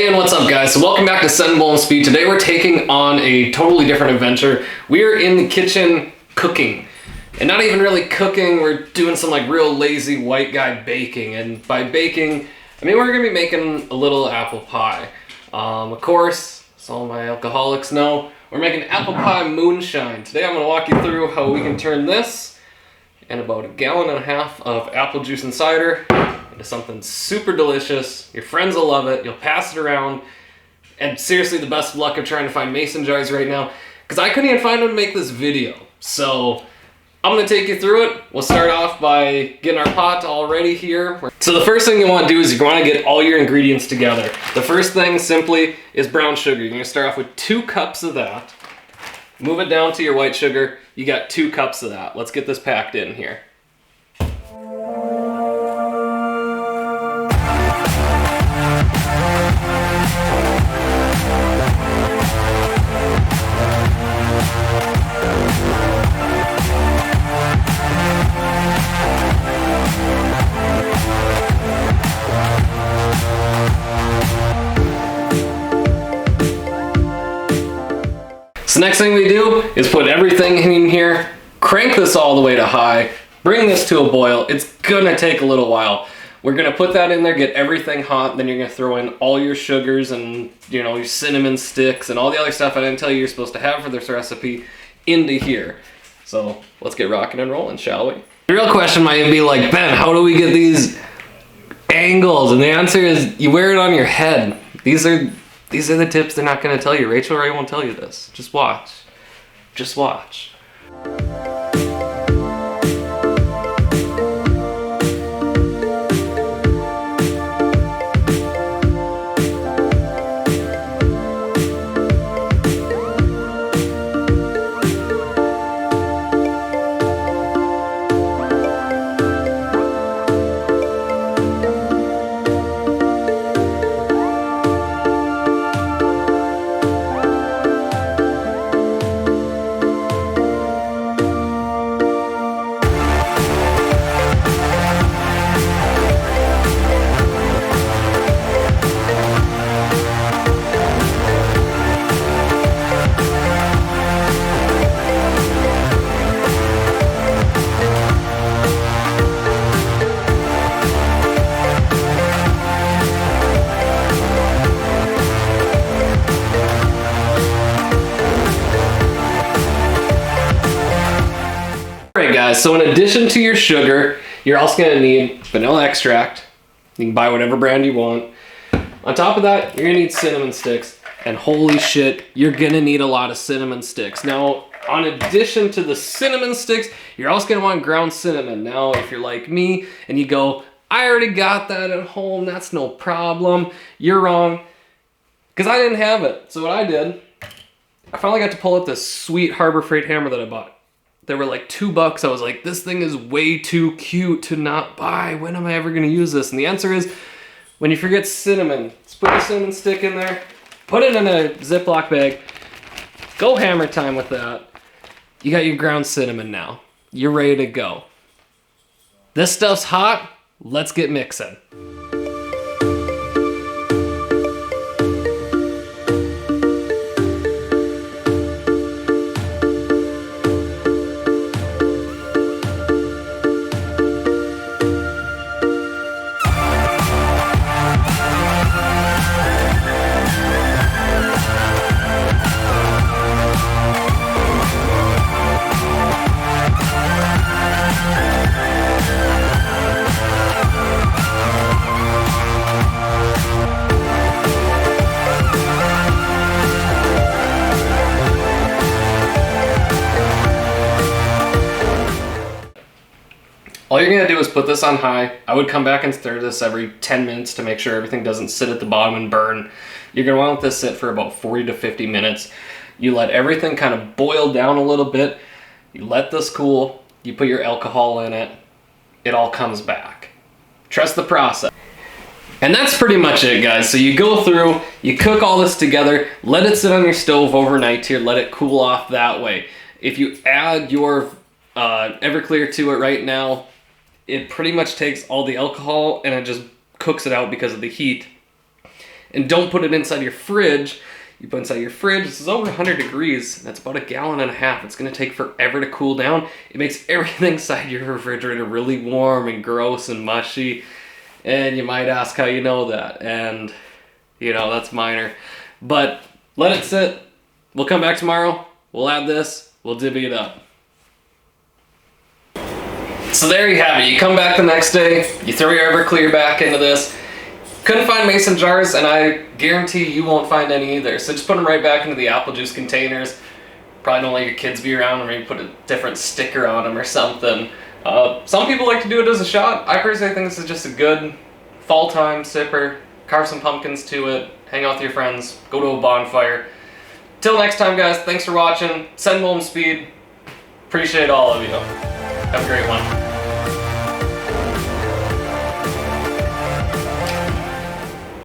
And what's up, guys? So welcome back to Sun Bowl and Speed. Today we're taking on a totally different adventure. We're in the kitchen cooking. And not even really cooking, we're doing some like real lazy white guy baking. And by baking, I mean we're gonna be making a little apple pie. Of course, as all my alcoholics know, we're making Apple Pie Moonshine. Today I'm gonna walk you through how we can turn this and about 1.5 gallons of apple juice and cider into something super delicious. Your friends will love it. You'll pass it around. And seriously, the best of luck of trying to find mason jars right now, because I couldn't even find one to make this video. So I'm gonna take you through it. We'll start off by getting our pot all ready here. So the first thing you want to do is you want to get all your ingredients together. The first thing simply is brown sugar. You're gonna start off with 2 cups of that. Move it down to your white sugar. You got 2 cups of that. Let's get this packed in here. So next thing we do is put everything in here, crank this all the way to high, bring this to a boil. It's gonna take a little while. We're gonna put that in there, get everything hot, then you're gonna throw in all your sugars and your cinnamon sticks and all the other stuff I didn't tell you you're supposed to have for this recipe into here. So let's get rocking and rolling, shall we? The real question might be like, Ben, how do we get these angles? And the answer is you wear it on your head. These are the tips they're not going to tell you. Rachel Ray won't tell you this. Just watch. Just watch. Alright guys, so in addition to your sugar, you're also going to need vanilla extract. You can buy whatever brand you want. On top of that, you're going to need cinnamon sticks. And holy shit, you're going to need a lot of cinnamon sticks. Now, in addition to the cinnamon sticks, you're also going to want ground cinnamon. Now, if you're like me and you go, I already got that at home, that's no problem, you're wrong. Because I didn't have it. So what I did, I finally got to pull up this sweet Harbor Freight hammer that I bought. They were like $2. I was like, this thing is way too cute to not buy. When am I ever going to use this? And the answer is, when you forget cinnamon, just put a cinnamon stick in there, put it in a Ziploc bag, go hammer time with that. You got your ground cinnamon now. You're ready to go. This stuff's hot. Let's get mixing. All you're gonna do is put this on high. I would come back and stir this every 10 minutes to make sure everything doesn't sit at the bottom and burn. You're gonna want this sit for about 40 to 50 minutes. You let everything kind of boil down a little bit. You let this cool. You put your alcohol in it. It all comes back. Trust the process. And that's pretty much it, guys. So you go through, you cook all this together, let it sit on your stove overnight here, let it cool off that way. If you add your Everclear to it right now, it pretty much takes all the alcohol and it just cooks it out because of the heat. And don't put it inside your fridge. You put it inside your fridge, this is over 100 degrees. That's about 1.5 gallons. It's gonna take forever to cool down. It makes everything inside your refrigerator really warm and gross and mushy. And you might ask how you know that. And you know, that's minor. But let it sit. We'll come back tomorrow. We'll add this. We'll divvy it up. So there you have it. You come back the next day. You throw your Everclear back into this. Couldn't find mason jars, and I guarantee you won't find any either. So just put them right back into the apple juice containers. Probably don't let your kids be around, or maybe put a different sticker on them or something. Some people like to do it as a shot. I personally think this is just a good fall time sipper. Carve some pumpkins to it, hang out with your friends, go to a bonfire. Till next time, guys, thanks for watching. Send Bowl and Speed. Appreciate all of you. Have a great one.